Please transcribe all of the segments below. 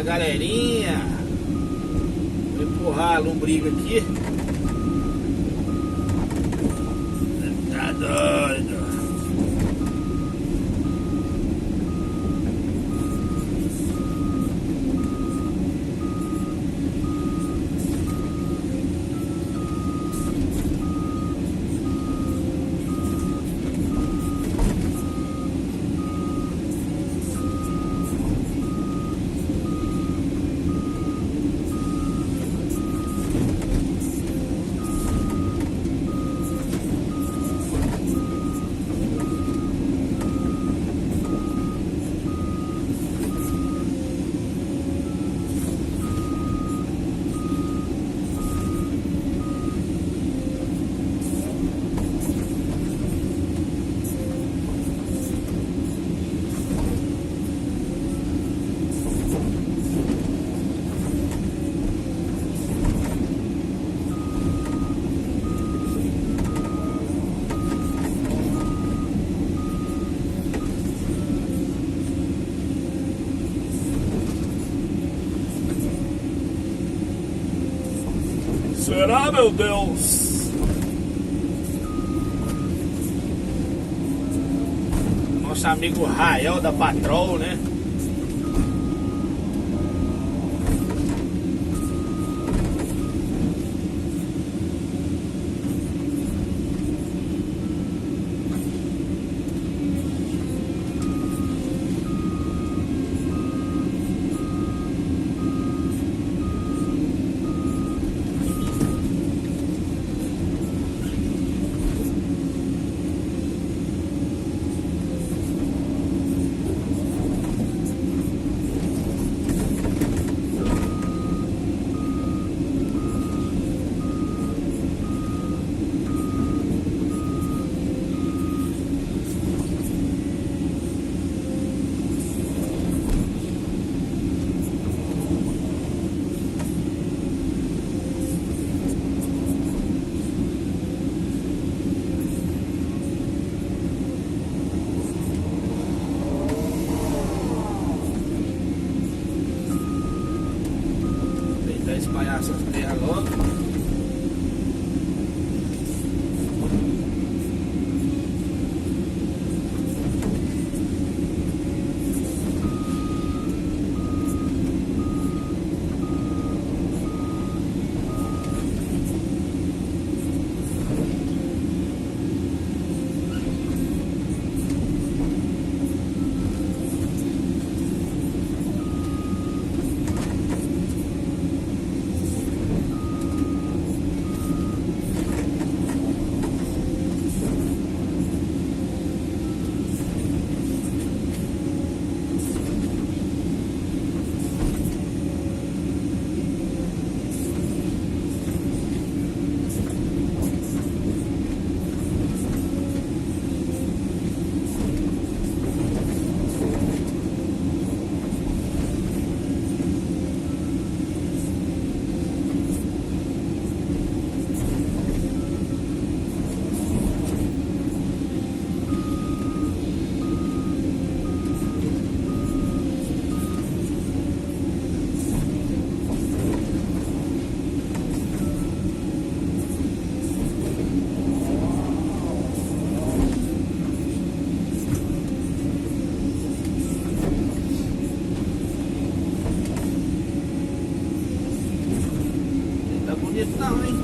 A galerinha, vou empurrar a lombriga aqui. Tá doido. Será, meu Deus? Nosso amigo Rael da Patrol, né? Espalhar essas terras logo. Não, hein?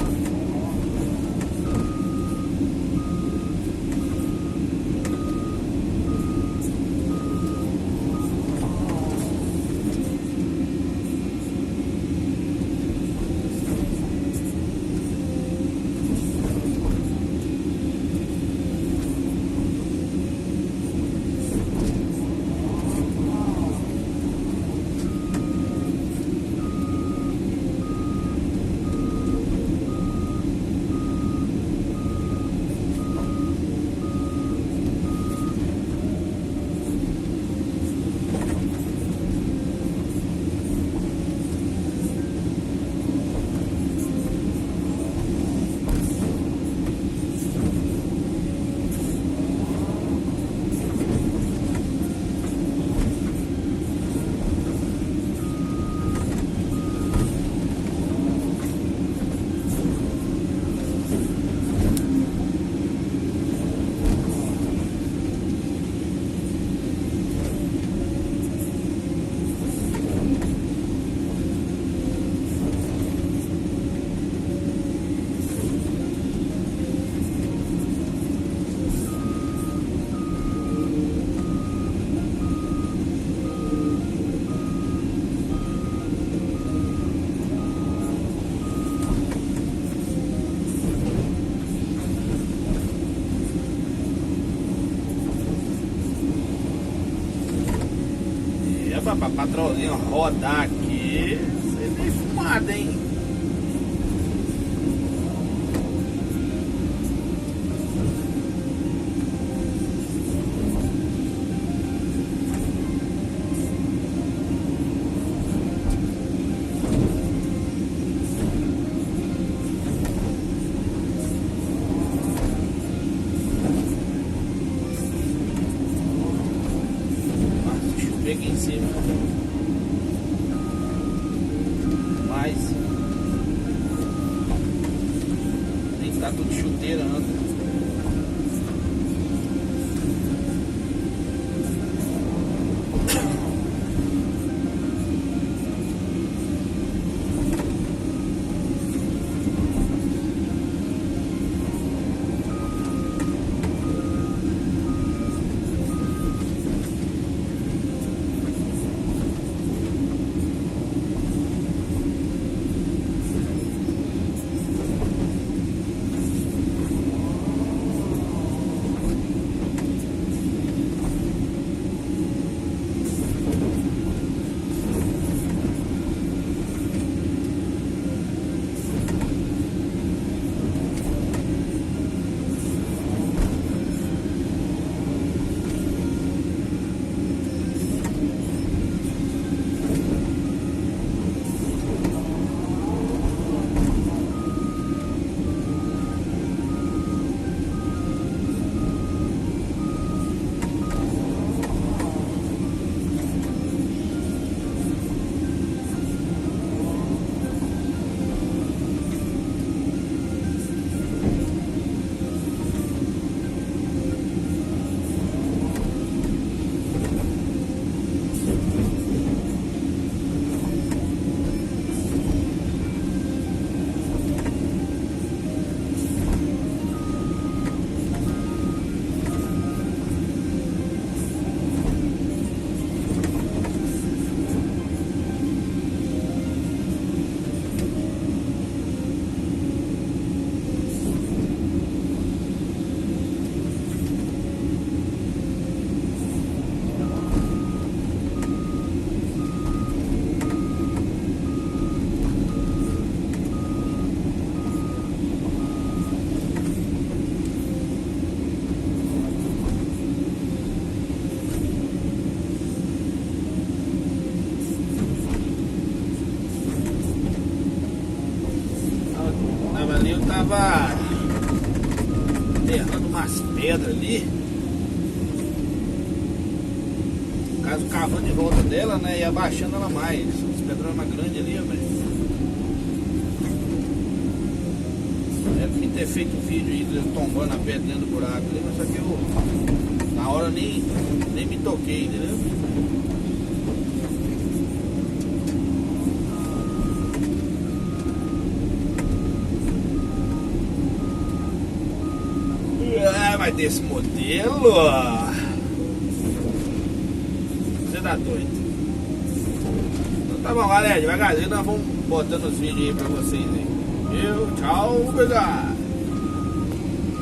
pra patrãozinho rodar aqui, você tem fumada, hein? Aqui em cima, mas tem que estar tudo chuteirando. Ali eu tava enterrando umas pedras ali. No caso, cavando em volta dela, né? E abaixando ela mais. As pedronas grandes ali, velho. Era pra mim ter feito um vídeo aí, eu tombando a pedra dentro do buraco ali, mas só que eu na hora nem me toquei, entendeu? Mas desse modelo, você tá doido. Então tá bom, galera, devagarzinho nós vamos botando os vídeos aí pra vocês aí. Tchau, obrigado.